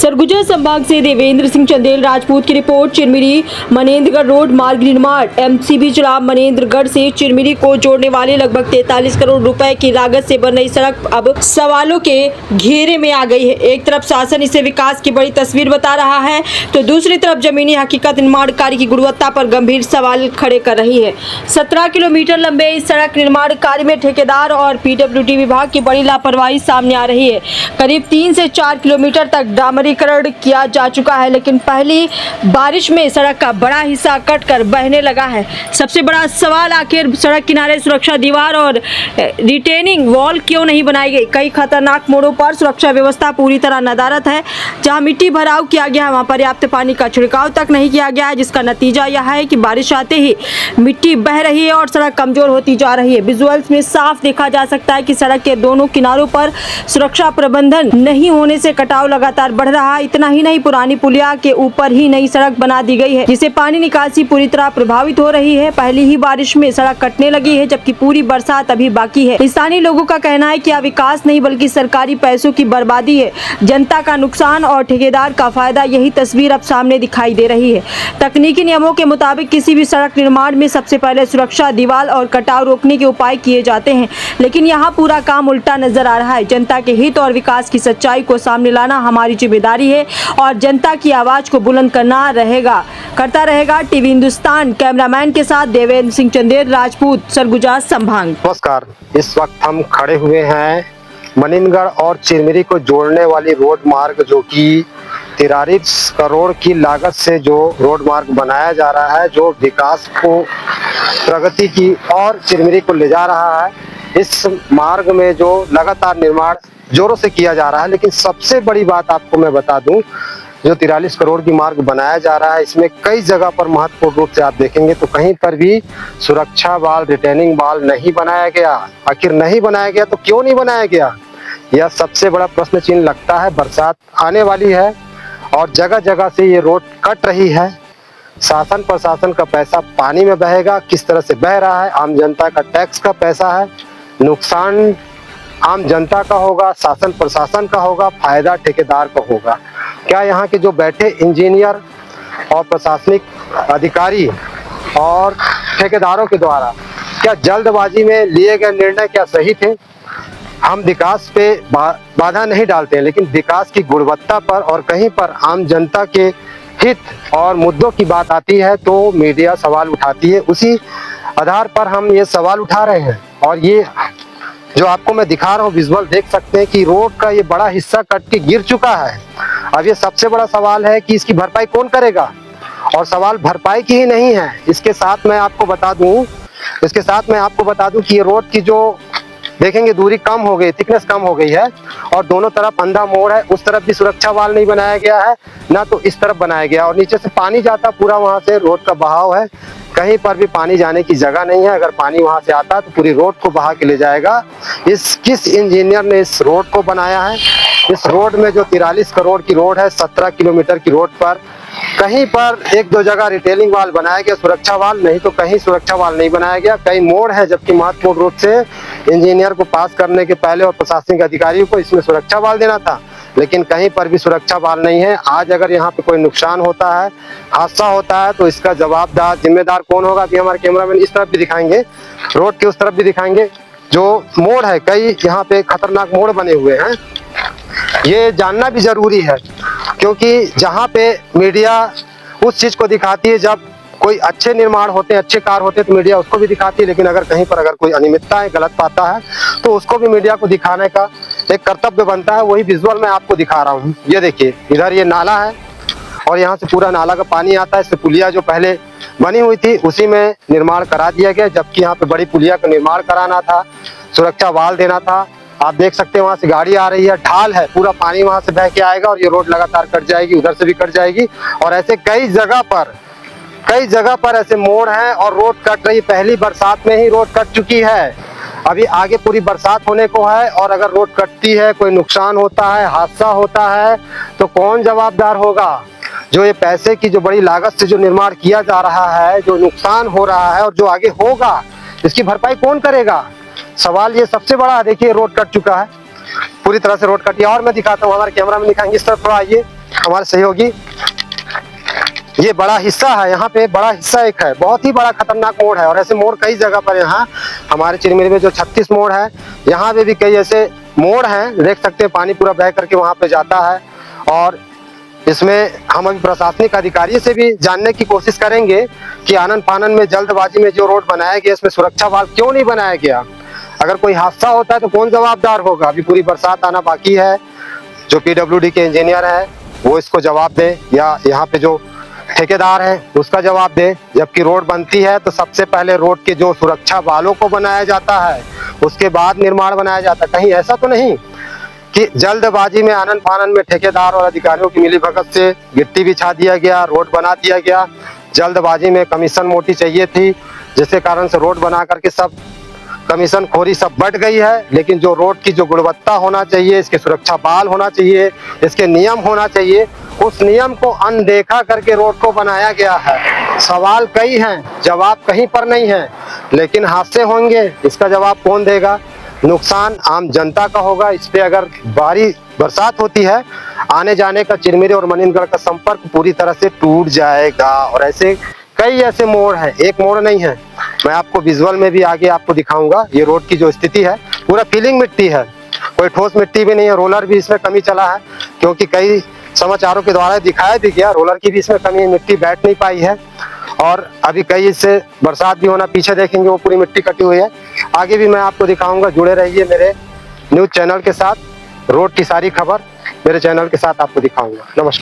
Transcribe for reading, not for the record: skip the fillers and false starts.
सरगुजा संभाग से देवेंद्र सिंह चंदेल राजपूत की रिपोर्ट। चिरमिरी मनेंद्रगढ़ रोड मार्ग निर्माण। एमसीबी चुनाव मनेंद्रगढ़ से चिरमिरी को जोड़ने वाले लगभग 43 करोड़ रुपए की लागत से बन रही सड़क अब सवालों के घेरे में आ गई है। एक तरफ शासन इसे विकास की बड़ी तस्वीर बता रहा है, तो दूसरी तरफ जमीनी हकीकत निर्माण कार्य की गुणवत्ता पर गंभीर सवाल खड़े कर रही है। 17 किलोमीटर लंबे इस सड़क निर्माण कार्य में ठेकेदार और पीडब्ल्यूडी विभाग की बड़ी लापरवाही सामने आ रही है। करीब 3 से 4 किलोमीटर तक डामरीकरण किया जा चुका है, लेकिन पहली बारिश में सड़क का बड़ा हिस्सा कटकर बहने लगा है। सबसे बड़ा सवाल, आखिर सड़क किनारे सुरक्षा दीवार और रिटेनिंग वॉल क्यों नहीं बनाई गई? कई खतरनाक मोड़ों पर सुरक्षा व्यवस्था पूरी तरह नदारद है। जहां मिट्टी भराव किया गया है, वहां पर्याप्त पानी का छिड़काव तक नहीं किया गया है, जिसका नतीजा यह है कि बारिश आते ही मिट्टी बह रही है और सड़क कमजोर होती जा रही है। विजुअल्स में साफ देखा जा सकता है कि सड़क के दोनों किनारों पर सुरक्षा प्रबंधन नहीं होने से कटाव लगातार बढ़ रहा है। इतना ही नहीं, पुरानी पुलिया के ऊपर ही नई सड़क बना दी गई है, जिससे पानी निकासी पूरी तरह प्रभावित हो रही है। पहली ही बारिश में सड़क कटने लगी है, जबकि पूरी बरसात अभी बाकी है। स्थानीय लोगों का कहना है कि यह विकास नहीं बल्कि सरकारी पैसों की बर्बादी है। जनता का नुकसान और ठेकेदार का फायदा, यही तस्वीर अब सामने दिखाई दे रही है। तकनीकी नियमों के मुताबिक किसी भी सड़क निर्माण में सबसे पहले सुरक्षा दीवार और कटाव रोकने के उपाय किए जाते हैं, लेकिन यहाँ पूरा काम उल्टा नजर आ रहा है। जनता के हित और विकास की सच्चाई को सामने लाना हमारी जिम्मेदारी है और जनता की आवाज को बुलंद करता रहेगा टीवी हिंदुस्तान। कैमरामैन के साथ देवेंद्र सिंह चंदेल राजपूत, सरगुजा संभाग। नमस्कार, इस वक्त हम खड़े हुए हैं मनेंद्रगढ़ और चिरमिरी को जोड़ने वाली रोड मार्ग, जो कि 43 करोड़ की लागत से जो रोड मार्ग बनाया जा रहा है, जो विकास को, प्रगति की और चिरमिरी को ले जा रहा है। इस मार्ग में जो लगातार निर्माण जोरों से किया जा रहा है, लेकिन सबसे बड़ी बात आपको मैं बता दूं, जो 43 करोड़ की मार्ग बनाया जा रहा है, इसमें कई जगह पर महत्वपूर्ण रूप से आप देखेंगे तो कहीं पर भी सुरक्षा वाल, रिटेनिंग वाल नहीं बनाया गया। आखिर नहीं बनाया गया तो क्यों नहीं बनाया गया, यह सबसे बड़ा प्रश्न चिन्ह लगता है। बरसात आने वाली है और जगह जगह से ये रोड कट रही है। शासन प्रशासन का पैसा पानी में बहेगा, किस तरह से बह रहा है। आम जनता का टैक्स का पैसा है, नुकसान आम जनता का होगा, शासन प्रशासन का होगा, फायदा ठेकेदार का होगा। क्या यहाँ के जो बैठे इंजीनियर और प्रशासनिक अधिकारी और ठेकेदारों के द्वारा क्या जल्दबाजी में लिए गए निर्णय क्या सही थे? हम विकास पे बाधा नहीं डालते हैं, लेकिन विकास की गुणवत्ता पर और कहीं पर आम जनता के हित और मुद्दों की बात आती है तो मीडिया सवाल उठाती है। उसी आधार पर हम ये सवाल उठा रहे हैं। और ये जो आपको मैं दिखा रहा हूँ, विजुअल देख सकते हैं कि रोड का ये बड़ा हिस्सा कट के गिर चुका है। अब ये सबसे बड़ा सवाल है कि इसकी भरपाई कौन करेगा। और सवाल भरपाई की ही नहीं है, इसके साथ मैं आपको बता दूं कि ये रोड की जो देखेंगे दूरी कम हो गई, थिकनेस कम हो गई है और दोनों तरफ अंधा मोड़ है। उस तरफ भी सुरक्षा वाल नहीं बनाया गया है, ना तो इस तरफ बनाया गया। और नीचे से पानी जाता पूरा, वहां से रोड का बहाव है, कहीं पर भी पानी जाने की जगह नहीं है। अगर पानी वहां से आता तो पूरी रोड को बहा के ले जाएगा। किस इंजीनियर ने इस रोड को बनाया है? इस रोड में जो 43 करोड़ की रोड है, 17 किलोमीटर की रोड पर कहीं पर एक दो जगह रिटेलिंग वाल बनाया गया, सुरक्षा वाल, नहीं तो कहीं सुरक्षा वाल नहीं बनाया गया। कई मोड़ है, जबकि महत्वपूर्ण रूप से इंजीनियर को पास करने के पहले और प्रशासनिक अधिकारियों को इसमें सुरक्षा वाल देना था, लेकिन कहीं पर भी सुरक्षा वाल नहीं है। आज अगर यहाँ पे कोई नुकसान होता है, हादसा होता है, तो इसका जवाबदार, जिम्मेदार कौन होगा? अभी हमारे कैमरामैन इस तरफ भी दिखाएंगे, रोड के उस तरफ भी दिखाएंगे। जो मोड़ है, कई यहाँ पे खतरनाक मोड़ बने हुए हैं, ये जानना भी जरूरी है, क्योंकि जहाँ पे मीडिया उस चीज को दिखाती है, जब कोई अच्छे निर्माण होते हैं, अच्छे कार्य होते हैं, तो मीडिया उसको भी दिखाती है, लेकिन अगर कहीं पर अगर कोई अनियमितता है, गलत पाता है, तो उसको भी मीडिया को दिखाने का एक कर्तव्य बनता है। वही विजुअल मैं आपको दिखा रहा हूँ। ये देखिए, इधर ये नाला है और यहाँ से पूरा नाला का पानी आता है। इससे पुलिया जो पहले बनी हुई थी उसी में निर्माण करा दिया गया, जबकि यहाँ पे बड़ी पुलिया का निर्माण कराना था, सुरक्षा वाल देना था। आप देख सकते हैं वहां से गाड़ी आ रही है, ढाल है, पूरा पानी वहां से बह के आएगा और ये रोड लगातार कट जाएगी, उधर से भी कट जाएगी। और ऐसे कई जगह पर ऐसे मोड़ हैं और रोड कट रही। पहली बरसात में ही रोड कट चुकी है, अभी आगे पूरी बरसात होने को है। और अगर रोड कटती है, कोई नुकसान होता है, हादसा होता है, तो कौन जवाबदार होगा? जो ये पैसे की जो बड़ी लागत से जो निर्माण किया जा रहा है, जो नुकसान हो रहा है और जो आगे होगा, इसकी भरपाई कौन करेगा? सवाल ये सबसे बड़ा है। देखिए, रोड कट चुका है, पूरी तरह से रोड कटी है। और मैं दिखाता हूँ, हमारे कैमरा में दिखाएंगे, इस तरफ थोड़ा आइए, हमारे सहयोगी, ये बड़ा हिस्सा है, यहाँ पे बड़ा हिस्सा एक है, बहुत ही बड़ा खतरनाक मोड़ है। और ऐसे मोड़ कई जगह पर यहाँ हमारे चिरमिरी में जो 36 मोड़ है, यहाँ पे भी कई ऐसे मोड़ हैं, देख सकते हैं पानी पूरा बह करके वहाँ पे जाता है। और इसमें हम अभी प्रशासनिक अधिकारी से भी जानने की कोशिश करेंगे कि आनन फानन में जल्दबाजी में जो रोड बनाया गया, इसमें सुरक्षा वाल क्यों नहीं बनाया गया। अगर कोई हादसा होता है तो कौन जवाबदार होगा। अभी पूरी बरसात आना बाकी है, जो PWD के इंजीनियर है वो इसको जवाब दे, या यहाँ पे जो ठेकेदार है उसका जवाब दे। जबकि रोड बनती है तो सबसे पहले रोड के जो सुरक्षा वालों को बनाया जाता है, उसके बाद निर्माण बनाया जाता है। कहीं ऐसा तो नहीं कि जल्दबाजी में आनन फानन में ठेकेदार और अधिकारियों की मिलीभगत से गिट्टी बिछा दिया गया, रोड बना दिया गया। जल्दबाजी में कमीशन मोटी चाहिए थी, जिसके कारण से रोड बना करके सब कमीशन खोरी सब बढ़ गई है। लेकिन जो रोड की जो गुणवत्ता होना चाहिए, इसके सुरक्षा बाल होना चाहिए, इसके नियम होना चाहिए, उस नियम को अनदेखा करके रोड को बनाया गया है। सवाल कई हैं, जवाब कहीं पर नहीं है। लेकिन हादसे होंगे, इसका जवाब कौन देगा। नुकसान आम जनता का होगा। इस पे अगर भारी बरसात होती है, आने जाने का चिरमिरी और मनींद्रगढ़ का संपर्क पूरी तरह से टूट जाएगा। और ऐसे कई ऐसे मोड़ हैं, एक मोड़ नहीं है। मैं आपको विजुअल में भी आगे आपको दिखाऊंगा। ये रोड की जो स्थिति है, पूरा फीलिंग मिट्टी है, कोई ठोस मिट्टी भी नहीं है। रोलर भी इसमें कमी चला है, क्योंकि कई समाचारों के द्वारा दिखाया भी गया, रोलर की भी इसमें कमी है, मिट्टी बैठ नहीं पाई है। और अभी कई इससे बरसात भी होना, पीछे देखेंगे वो पूरी मिट्टी कटी हुई है। आगे भी मैं आपको दिखाऊंगा, जुड़े रहिए मेरे न्यूज चैनल के साथ। रोड की सारी खबर मेरे चैनल के साथ आपको दिखाऊंगा। नमस्कार।